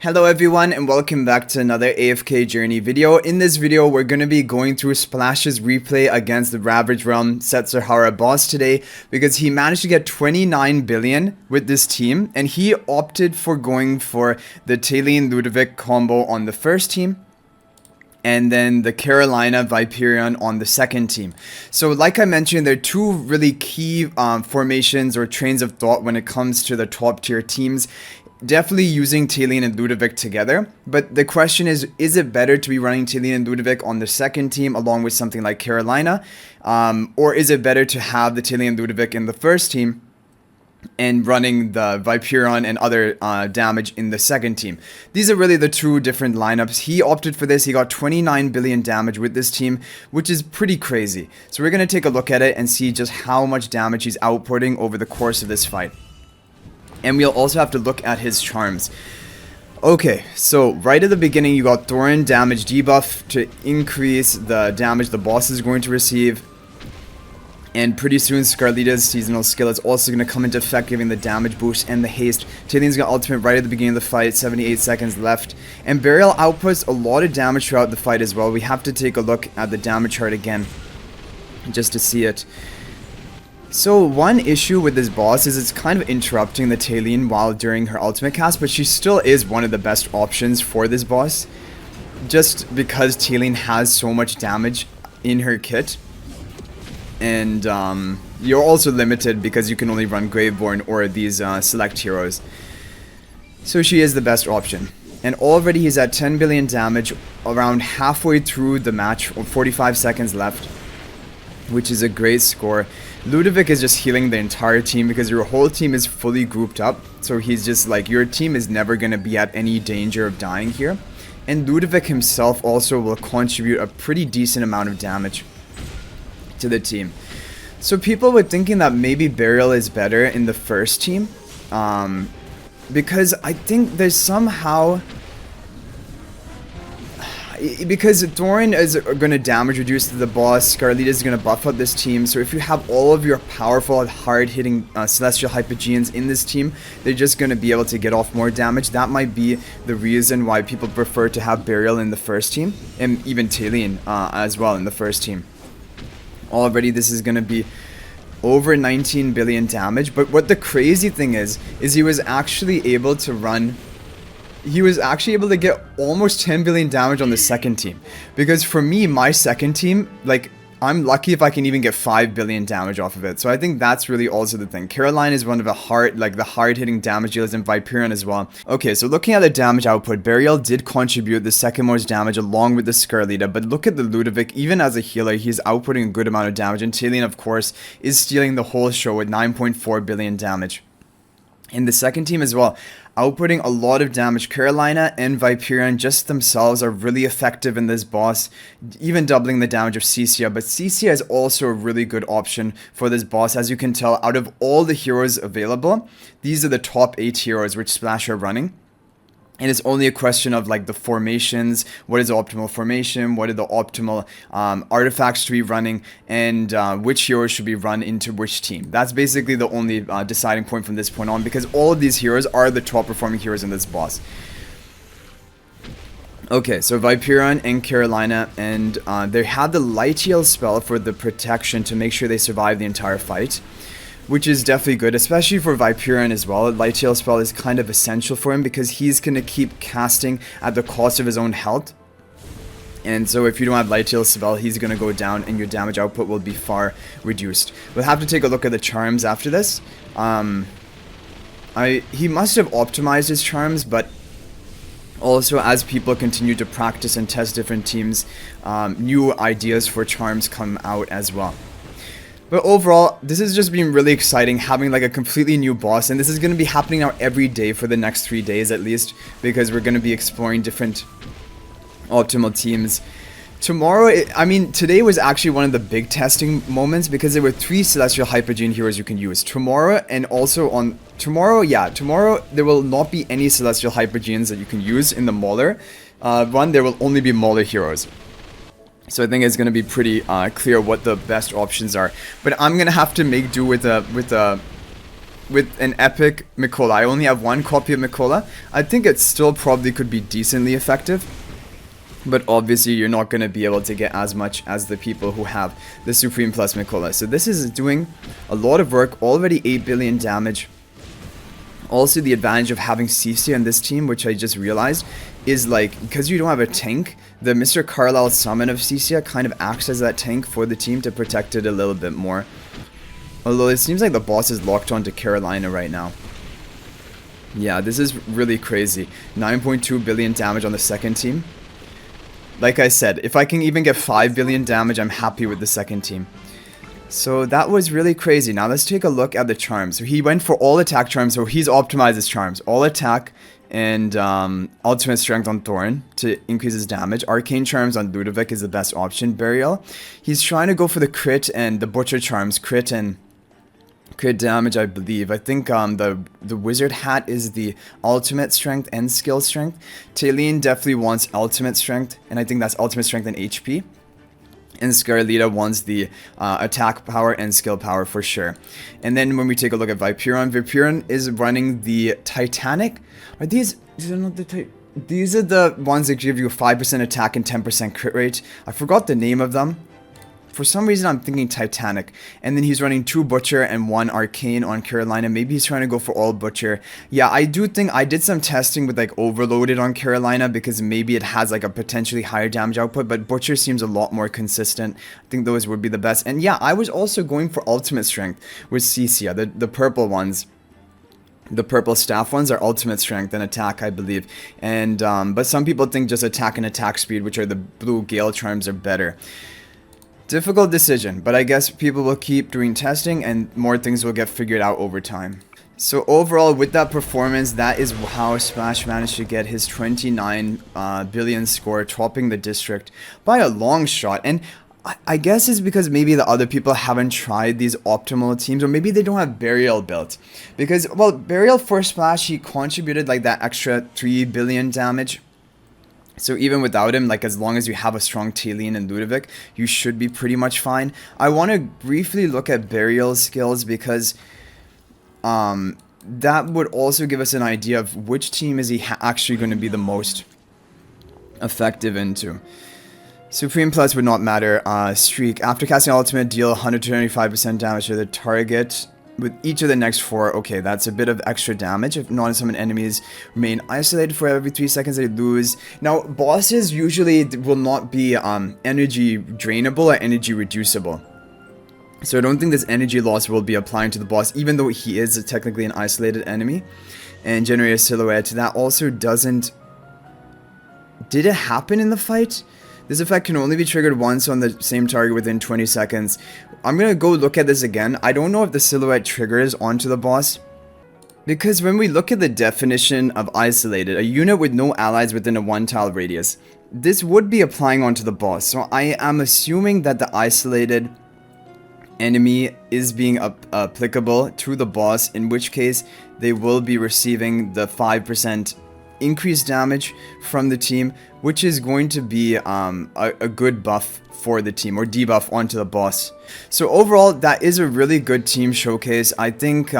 Hello everyone and welcome back to another AFK journey video. In this video we're going to be going through Splash's replay against the Ravaged Realm Setsahara boss today because he managed to get 29 billion with this team and he opted for going for the Talene Ludovic combo on the first team and then the Carolina Viperian on the second team. So like I mentioned, there are two really key formations or trains of thought when it comes to the top tier teams. Definitely using Talene and Ludovic together, but the question is it better to be running Talene and Ludovic on the second team along with something like Carolina, or is it better to have the Talene and Ludovic in the first team and running the Viperian and other damage in the second team? These are really the two different lineups. He opted for this. He got 29 billion damage with this team, which is pretty crazy. So we're going to take a look at it and see just how much damage he's outputting over the course of this fight. And we'll also have to look at his charms. Okay, so right at the beginning you got Thoran damage debuff to increase the damage the boss is going to receive. And pretty soon Scarlita's seasonal skill is also going to come into effect, giving the damage boost and the haste. Talene's got ultimate right at the beginning of the fight, 78 seconds left. And Berial outputs a lot of damage throughout the fight as well. We have to take a look at the damage chart again just to see it. So one issue with this boss is it's kind of interrupting the Talene while during her ultimate cast, but she still is one of the best options for this boss, just because Talene has so much damage in her kit. And you're also limited because you can only run GRAVEBORN or these select heroes. So she is the best option. And already he's at 10 billion damage, around halfway through the match, or 45 seconds left, which is a great score. Ludovic is just healing the entire team because your whole team is fully grouped up. So he's just like, your team is never going to be at any danger of dying here. And Ludovic himself also will contribute a pretty decent amount of damage to the team. So people were thinking that maybe Berial is better in the first team. Because I think there's somehow... Because Thoran is going to damage reduce to the boss, Scarlita is going to buff up this team, so if you have all of your powerful, hard-hitting Celestial Hypogeans in this team, they're just going to be able to get off more damage. That might be the reason why people prefer to have Berial in the first team, and even Talene as well in the first team. Already this is going to be over 19 billion damage, but what the crazy thing is he was actually able to run... He was actually able to get almost 10 billion damage on the second team. Because for me, my second team, like, I'm lucky if I can even get 5 billion damage off of it. So I think that's really also the thing. Carolina is one of the hard-hitting damage dealers, and Viperian as well. Okay, so looking at the damage output, Berial did contribute the second most damage along with the Scarlita. But look at the Ludovic, even as a healer, he's outputting a good amount of damage. And Talene, of course, is stealing the whole show with 9.4 billion damage. In the second team as well, outputting a lot of damage. Carolina and Viperian just themselves are really effective in this boss, even doubling the damage of Cecia. But Cecia is also a really good option for this boss. As you can tell, out of all the heroes available, these are the top 8 heroes which Splash are running. And it's only a question of like the formations, what is the optimal formation, what are the optimal artifacts to be running, and which heroes should be run into which team. That's basically the only deciding point from this point on, because all of these heroes are the top performing heroes in this boss. Okay, so Viperian and Carolina, and they had the Light Heal spell for the protection to make sure they survive the entire fight, which is definitely good, especially for Viperian as well. Light Heal spell is kind of essential for him because he's going to keep casting at the cost of his own health. And so if you don't have Light Heal spell, he's going to go down and your damage output will be far reduced. We'll have to take a look at the charms after this. He must have optimized his charms, but also as people continue to practice and test different teams, new ideas for charms come out as well. But overall, this has just been really exciting, having like a completely new boss, and this is going to be happening now every day for the next 3 days at least, because we're going to be exploring different optimal teams. Tomorrow, today was actually one of the big testing moments because there were 3 Celestial Hypogean heroes you can use. Tomorrow, and also on tomorrow, there will not be any Celestial Hypogeans that you can use in the Mauler run. There will only be Mauler heroes. So I think it's going to be pretty clear what the best options are. But I'm going to have to make do with a with an epic Mikola. I only have one copy of Mikola. I think it still probably could be decently effective. But obviously you're not going to be able to get as much as the people who have the Supreme Plus Mikola. So this is doing a lot of work. Already 8 billion damage. Also the advantage of having Cecia in this team, which I just realized, is like, because you don't have a tank, the Mr. Carlisle summon of Cecia kind of acts as that tank for the team to protect it a little bit more. Although it seems like the boss is locked onto Carolina right now. Yeah, this is really crazy. 9.2 billion damage on the second team. Like I said, if I can even get 5 billion damage, I'm happy with the second team. So that was really crazy. Now let's take a look at the charms. So he went for all attack charms, so he's optimized his charms. All attack and ultimate strength on Thoran to increase his damage. Arcane charms on Ludovic is the best option. Berial, he's trying to go for the crit and the butcher charms. Crit and crit damage, I believe. I think the wizard hat is the ultimate strength and skill strength. Talene definitely wants ultimate strength, and I think that's ultimate strength and HP. And Scarlita wants the attack power and skill power for sure. And then when we take a look at Viperian, Viperian is running the Titanic. Are these are not the these are the ones that give you 5% attack and 10% crit rate. I forgot the name of them. For some reason, I'm thinking Titanic. And then he's running 2 Butcher and 1 Arcane on Carolina. Maybe he's trying to go for all Butcher. Yeah, I do think I did some testing with like Overloaded on Carolina because maybe it has like a potentially higher damage output. But Butcher seems a lot more consistent. I think those would be the best. And yeah, I was also going for Ultimate Strength with Cecia, the purple ones. The purple staff ones are ultimate strength and attack, I believe. And but some people think just attack and attack speed, which are the blue Gale charms, are better. Difficult decision, but I guess people will keep doing testing and more things will get figured out over time. So overall, with that performance, that is how Splash managed to get his 29 billion score, topping the district by a long shot. And I guess it's because maybe the other people haven't tried these optimal teams, or maybe they don't have Berial built. Because, well, Berial for Splash, he contributed like that extra 3 billion damage. So even without him, like as long as you have a strong Talene and Ludovic, you should be pretty much fine. I want to briefly look at Berial's skills because that would also give us an idea of which team is he actually going to be the most effective into. Supreme Plus would not matter. Streak. After casting ultimate, deal 125% damage to the target. With each of the next 4, okay, that's a bit of extra damage. If non-summon enemies remain isolated for every 3 seconds, they lose. Now, bosses usually will not be energy drainable or energy reducible. So I don't think this energy loss will be applying to the boss, even though he is technically an isolated enemy. And generate a silhouette. That also doesn't... Did it happen in the fight? This effect can only be triggered once on the same target within 20 seconds. I'm going to go look at this again. I don't know if the silhouette triggers onto the boss. Because when we look at the definition of isolated, a unit with no allies within a 1-tile radius, this would be applying onto the boss. So I am assuming that the isolated enemy is being applicable to the boss, in which case they will be receiving the 5% increased damage from the team, which is going to be a good buff for the team, or debuff onto the boss. So overall, that is a really good team showcase. I think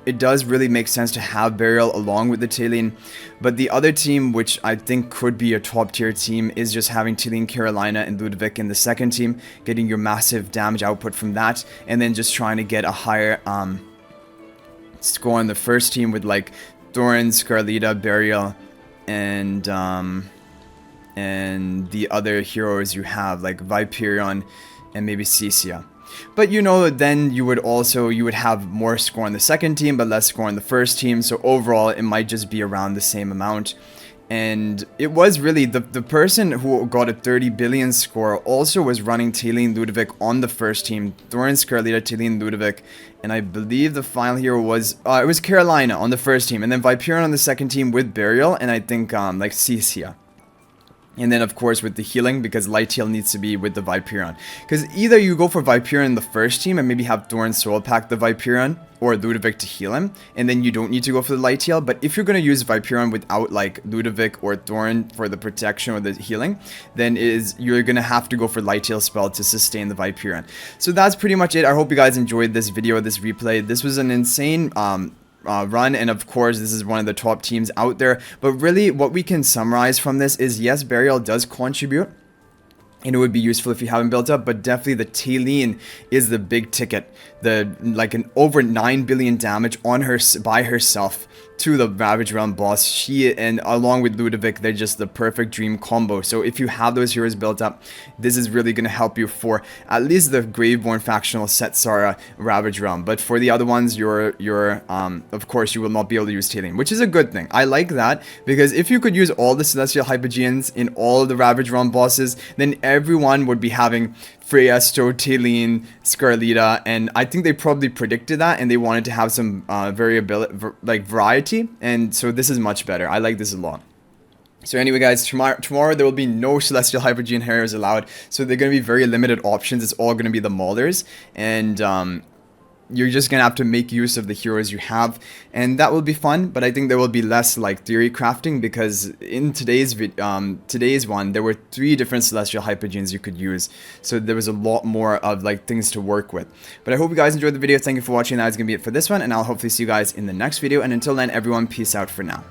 it does really make sense to have Berial along with the Talene, but the other team, which I think could be a top tier team, is just having Talene, Carolina, and Ludovic in the second team, getting your massive damage output from that, and then just trying to get a higher score on the first team with like Thoran, Scarlita, Berial, and the other heroes you have like Viperian and maybe Cecia. But you know, then you would have more score on the second team but less score on the first team, so overall it might just be around the same amount. And it was really the person who got a 30 billion score also was running Talene, Ludovic on the first team. Thoran, Scarlita, Talene, Ludovic, and I believe the final hero was it was Carolina on the first team, and then Viperian on the second team with Berial, and I think like Cecia. And then, of course, with the healing, because light heal needs to be with the Viperian. Because either you go for Viperian in the first team and maybe have Thoran soul pack the Viperian, or Ludovic to heal him, and then you don't need to go for the light heal. But if you're going to use Viperian without like Ludovic or Thoran for the protection or the healing, then you're going to have to go for light heal spell to sustain the Viperian. So that's pretty much it. I hope you guys enjoyed this video, this replay. This was an insane run, and of course this is one of the top teams out there. But really what we can summarize from this is, yes, Berial does contribute and it would be useful if you haven't built up, but definitely the Talene is the big ticket. Like an over 9 billion damage on her by herself to the Ravaged Realm Boss. She, and along with Ludovic, they're just the perfect dream combo. So if you have those heroes built up, this is really going to help you for at least the Graveborn factional Setsahara Ravaged Realm. But for the other ones, of course, you will not be able to use Talene, which is a good thing. I like that, because if you could use all the Celestial Hypogeans in all the Ravaged Realm bosses, then everyone would be having Freya, Talene, Scarlita, and I think they probably predicted that, and they wanted to have some variety, and so this is much better. I like this a lot. So anyway, guys, tomorrow there will be no Celestial Hypogean heroes allowed, so they're going to be very limited options. It's all going to be the Maulers, and you're just going to have to make use of the heroes you have, and that will be fun. But I think there will be less like theory crafting, because in today's one there were 3 different Celestial Hypogeans you could use, so there was a lot more of like things to work with. But I hope you guys enjoyed the video. Thank you for watching. That is going to be it for this one, and I'll hopefully see you guys in the next video, and until then, everyone, peace out for now.